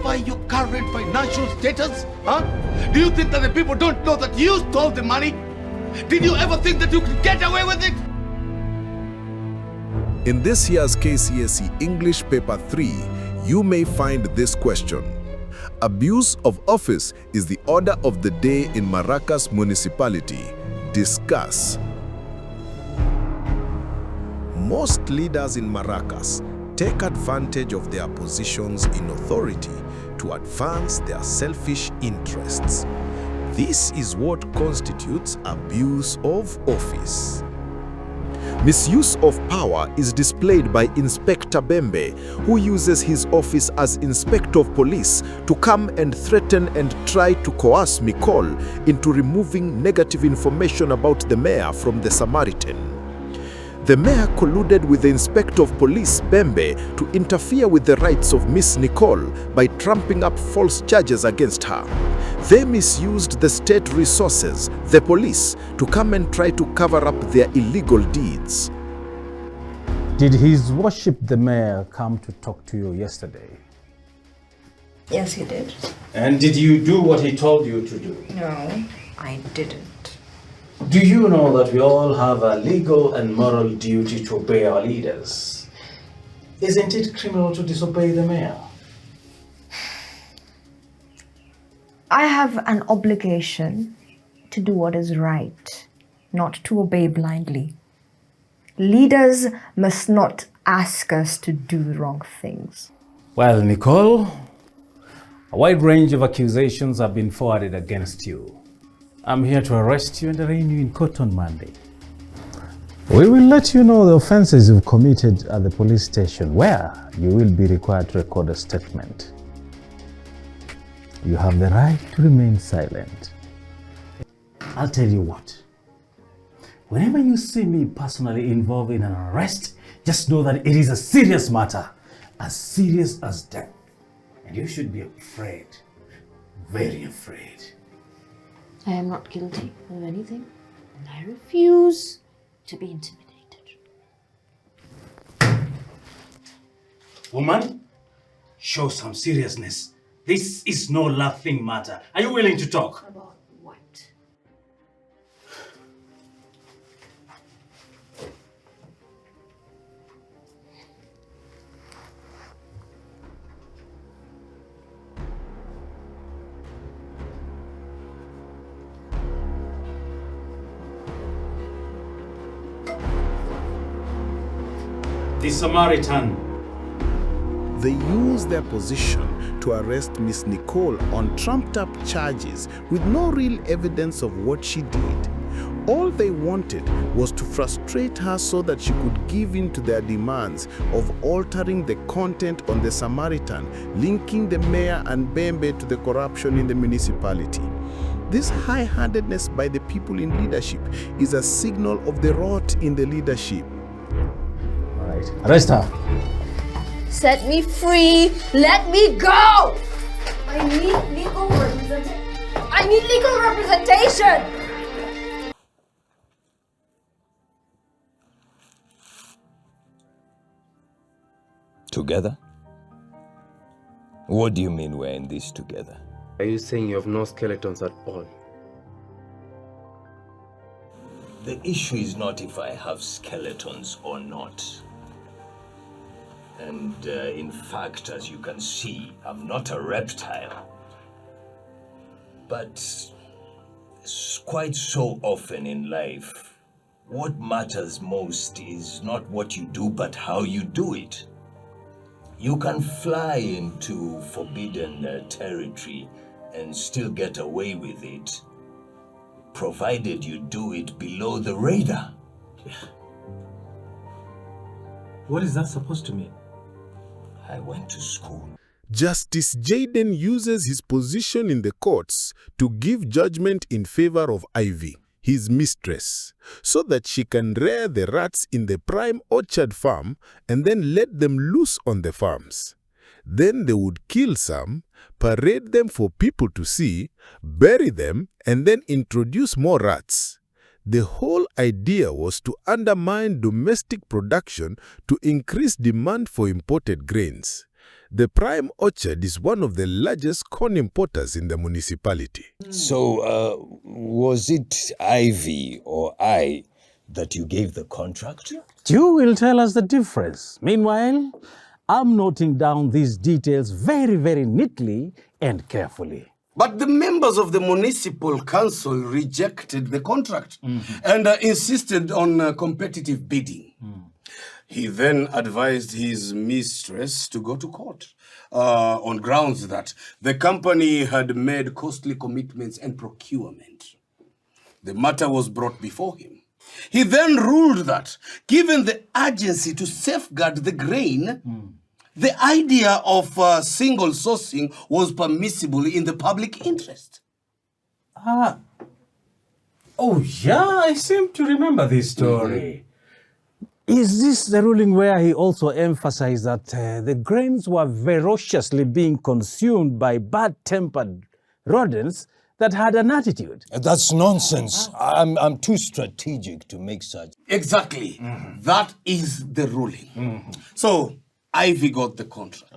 justify your current financial status? Huh? Do you think that the people don't know that you stole the money? Did you ever think that you could get away with it? In this year's KCSE English Paper 3, you may find this question. Abuse of office is the order of the day in Maracas municipality. Discuss. Most leaders in Maracas take advantage of their positions in authority to advance their selfish interests. This is what constitutes abuse of office. Misuse of power is displayed by Inspector Bembe, who uses his office as Inspector of Police to come and threaten and try to coerce Nicole into removing negative information about the mayor from the Samaritan. The mayor colluded with the Inspector of Police, Bembe, to interfere with the rights of Miss Nicole by trumping up false charges against her. They misused the state resources, the police, to come and try to cover up their illegal deeds. Did His Worship the Mayor come to talk to you yesterday? Yes, he did. And did you do what he told you to do? No, I didn't. Do you know that we all have a legal and moral duty to obey our leaders? Isn't it criminal to disobey the mayor? I have an obligation to do what is right, not to obey blindly. Leaders must not ask us to do the wrong things. Well, Nicole, a wide range of accusations have been forwarded against you. I'm here to arrest you and arraign you in court on Monday. We will let you know the offenses you've committed at the police station, where you will be required to record a statement. You have the right to remain silent. I'll tell you what. Whenever you see me personally involved in an arrest, just know that it is a serious matter, as serious as death. And you should be afraid, very afraid. I am not guilty of anything, and I refuse to be intimidated. Woman, show some seriousness. This is no laughing matter. Are you willing to talk? About what? The Samaritan. They used their position to arrest Miss Nicole on trumped-up charges with no real evidence of what she did. All they wanted was to frustrate her so that she could give in to their demands of altering the content on the Samaritan, linking the mayor and Bembe to the corruption in the municipality. This high-handedness by the people in leadership is a signal of the rot in the leadership. All right, arrest her. Set me free! Let me go! I need legal representation! Together? What do you mean we're in this together? Are you saying you have no skeletons at all? The issue is not if I have skeletons or not. And in fact, as you can see, I'm not a reptile. But quite so often in life, what matters most is not what you do, but how you do it. You can fly into forbidden territory and still get away with it, provided you do it below the radar. What is that supposed to mean? I went to school. Justice Jaden uses his position in the courts to give judgment in favor of Ivy, his mistress, so that she can rear the rats in the prime orchard farm and then let them loose on the farms. Then they would kill some, parade them for people to see, bury them, and then introduce more rats. The whole idea was to undermine domestic production to increase demand for imported grains. The Prime Orchard is one of the largest corn importers in the municipality. So, was it Ivy or I that you gave the contract? You will tell us the difference. Meanwhile, I'm noting down these details very, very neatly and carefully. But the members of the municipal council rejected the contract and insisted on competitive bidding. He then advised his mistress to go to court on grounds that the company had made costly commitments and procurement. The matter was brought before him. He then ruled that, given the urgency to safeguard the grain, the idea of single sourcing was permissible in the public interest. Oh, yeah, I seem to remember this story. Is this the ruling where he also emphasized that the grains were ferociously being consumed by bad-tempered rodents that had an attitude? That's nonsense. I'm too strategic to make such. Exactly. That is the ruling. So, Ivy got the contract.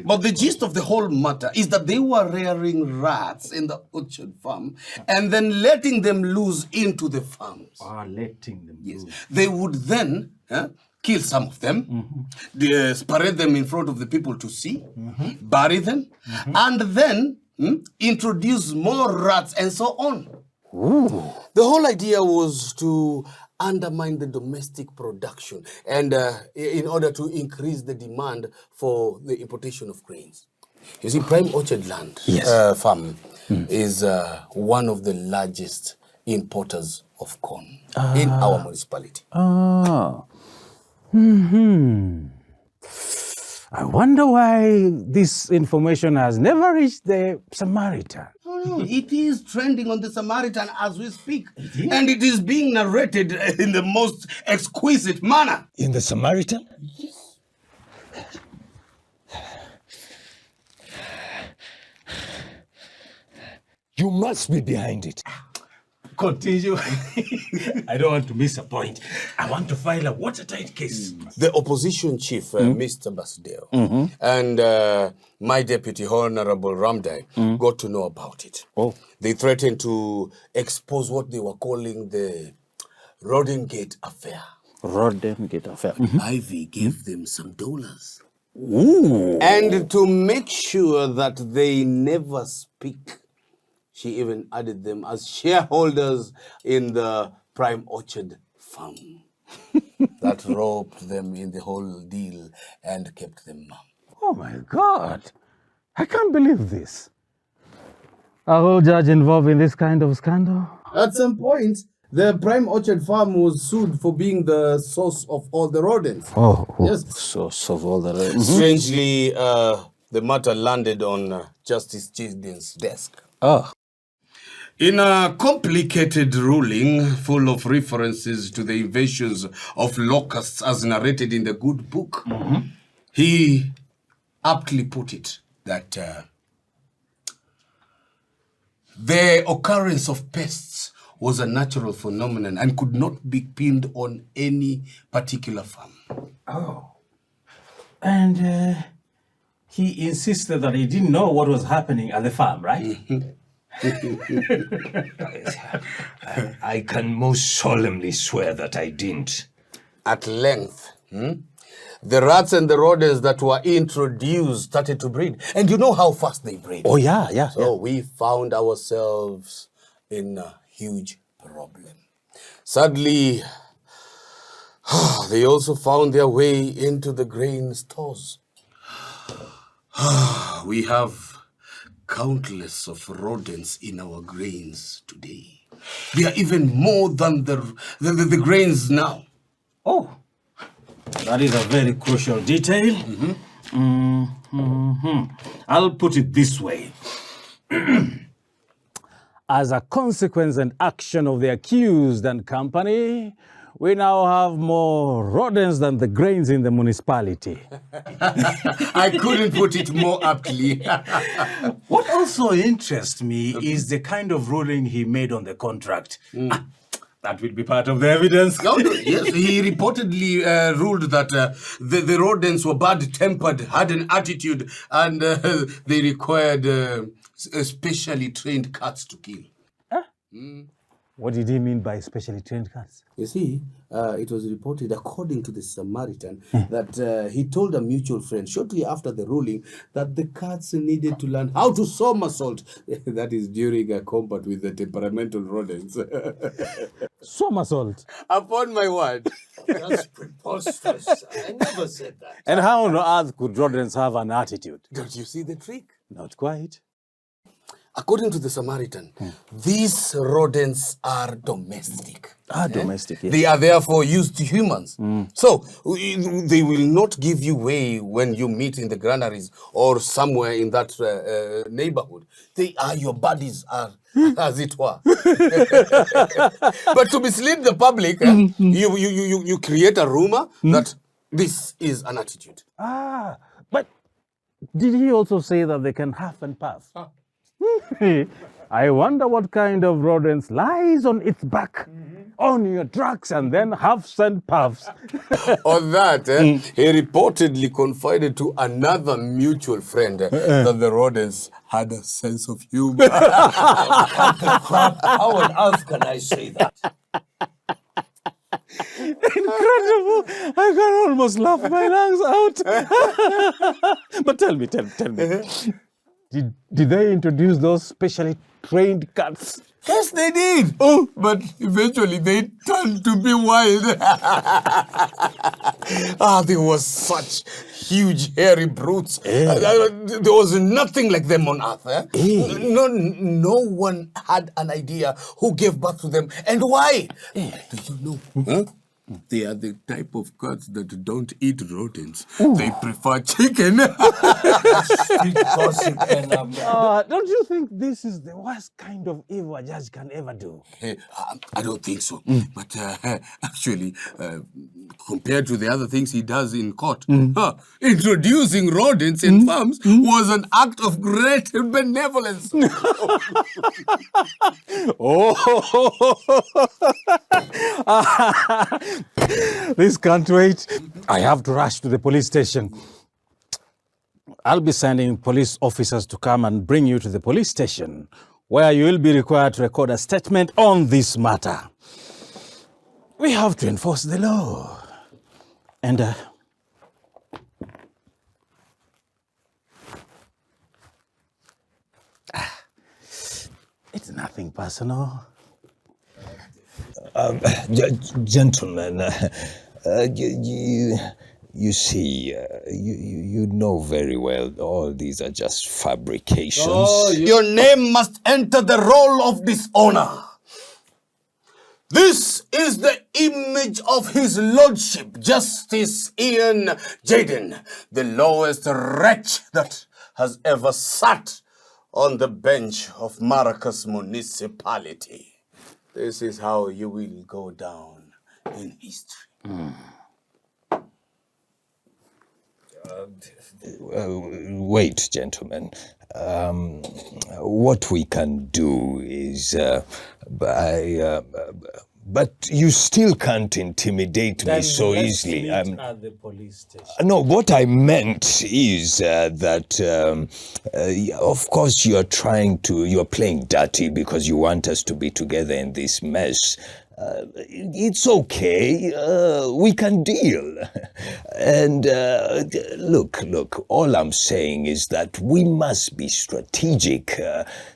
But the gist of the whole matter is that they were rearing rats in the orchard farm and then letting them loose into the farms. Letting them Yes. They would then kill some of them, parade them in front of the people to see, bury them, and then introduce more rats and so on. The whole idea was to undermine the domestic production and in order to increase the demand for the importation of grains. You see, Prime Orchard Land Farm is one of the largest importers of corn in our municipality. I wonder why this information has never reached the Samaritan. No, it is trending on the Samaritan as we speak. And it is being narrated in the most exquisite manner. In the Samaritan? Yes. You must be behind it. Continue. I don't want to miss a point. I want to file a watertight case. The opposition chief, Mr. Basdeo, and my deputy, Honorable Ramdai, got to know about it. They threatened to expose what they were calling the Rodent Gate affair. Rodent Gate affair. Ivy gave them some dollars. And to make sure that they never speak, she even added them as shareholders in the Prime Orchard Farm. That roped them in the whole deal and kept them mum. Oh my God. I can't believe this. A whole judge involved in this kind of scandal? At some point, the Prime Orchard Farm was sued for being the source of all the rodents. Yes. Source of all the Strangely, the matter landed on Justice Jaden's desk. In a complicated ruling full of references to the invasions of locusts as narrated in the good book, he aptly put it that the occurrence of pests was a natural phenomenon and could not be pinned on any particular farm. And he insisted that he didn't know what was happening at the farm, right? I can most solemnly swear that I didn't. At length, the rats and the rodents that were introduced started to breed. And you know how fast they breed. Oh, yeah. So we found ourselves in a huge problem. Sadly, they also found their way into the grain stores. We have countless of rodents in our grains today. They are even more than the grains now. Oh, that is a very crucial detail. I'll put it this way. As a consequence and action of the accused and company, we now have more rodents than the grains in the municipality. I couldn't put it more aptly. What also interests me is the kind of ruling he made on the contract. That will be part of the evidence. Oh, yes, he reportedly ruled that the rodents were bad-tempered, had an attitude, and they required specially trained cats to kill. What did he mean by specially trained cats? You see, it was reported, according to the Samaritan, that he told a mutual friend shortly after the ruling that the cats needed to learn how to somersault. That is during a combat with the temperamental rodents. Somersault. Upon my word. That's preposterous. I never said that. And how on earth could rodents have an attitude? Don't you see the trick? Not quite. According to the Samaritan, these rodents are domestic. Domestic, yes. They are therefore used to humans. So they will not give you way when you meet in the granaries or somewhere in that neighborhood. They are your buddies, as it were. But to mislead the public, you create a rumor that this is an attitude. But did he also say that they can huff and puff? I wonder what kind of rodents lies on its back on your trucks and then huffs and puffs. On that, he reportedly confided to another mutual friend that the rodents had a sense of humor. How on earth can I say that? Incredible! I can almost laugh my lungs out. But tell me. Did they introduce those specially trained cats? Yes, they did. Oh, but eventually they turned to be wild. They were such huge, hairy brutes. There was nothing like them on earth. No one had an idea who gave birth to them and why. Do you know? They are the type of cats that don't eat rodents. They prefer chicken. Don't you think this is the worst kind of evil a judge can ever do? I don't think so. But actually, compared to the other things he does in court, introducing rodents in farms was an act of great benevolence. This can't wait. I have to rush to the police station. I'll be sending police officers to come and bring you to the police station, where you will be required to record a statement on this matter. We have to enforce the law. And it's nothing personal. Gentlemen, you see, you know very well all these are just fabrications. Your name must enter the roll of dishonor. This is the image of His Lordship, Justice Ian Jaden, the lowest wretch that has ever sat on the bench of Maracas municipality. This is how you will go down in history. Wait, gentlemen. What we can do is but you still can't intimidate me so easily. At the police station. No, what I meant is that, of course, you're playing dirty because you want us to be together in this mess. It's okay. We can deal. And look, all I'm saying is that we must be strategic.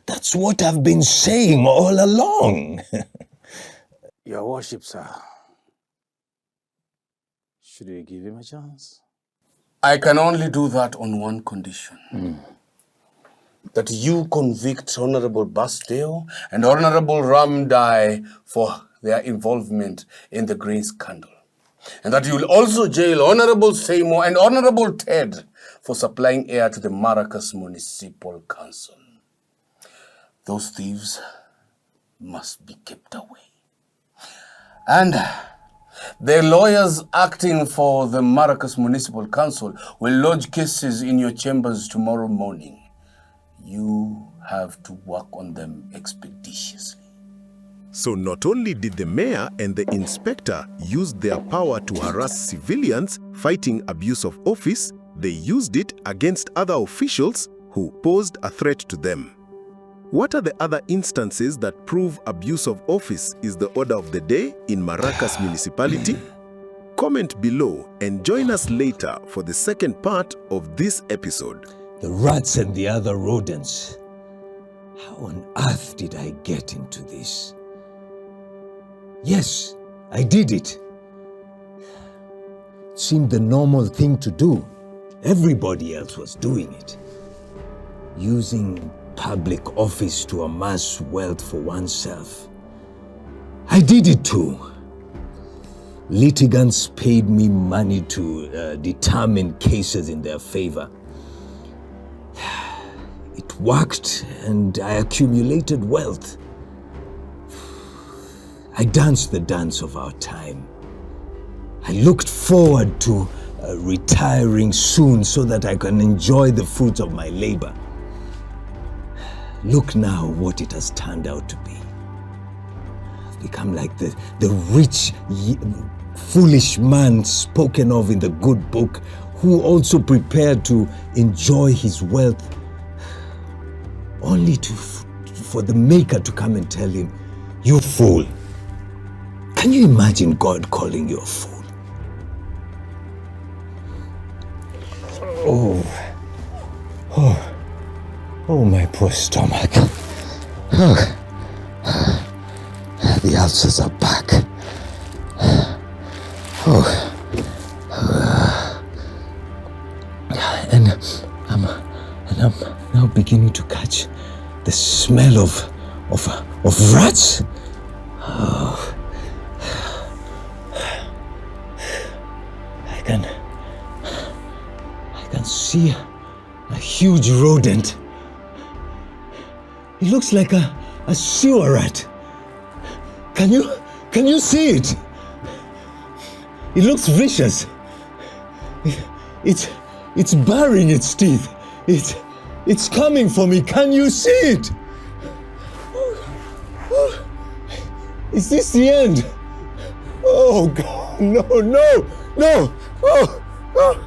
That's what I've been saying all along. Your worship, sir. Should we give him a chance? I can only do that on one condition. That you convict Honorable Basdale and Honorable Ramdai for their involvement in the grain scandal. And that you will also jail Honorable Seymour and Honorable Ted for supplying air to the Maracas Municipal Council. Those thieves must be kept away. And the lawyers acting for the Maracas Municipal Council will lodge cases in your chambers tomorrow morning. You have to work on them expeditiously. So not only did the mayor and the inspector use their power to harass civilians fighting abuse of office, they used it against other officials who posed a threat to them. What are the other instances that prove abuse of office is the order of the day in Maracas municipality? Comment below and join us later for the second part of this episode. The rats and the other rodents. How on earth did I get into this? Yes, I did it. It seemed the normal thing to do. Everybody else was doing it. Using public office to amass wealth for oneself. I did it too. Litigants paid me money to determine cases in their favor. It worked and I accumulated wealth. I danced the dance of our time. I looked forward to retiring soon so that I can enjoy the fruits of my labor. Look now what it has turned out to be. I've become like the rich, foolish man spoken of in the good book, who also prepared to enjoy his wealth, only for the maker to come and tell him, "You fool." Can you imagine God calling you a fool? Oh, my poor stomach. The ulcers are back. And I'm now beginning to catch the smell of rats. I can see a huge rodent. It looks like a sewer rat. Can you see it? It looks vicious. It's baring its teeth. It's coming for me. Can you see it? Is this the end? Oh God, no. Oh.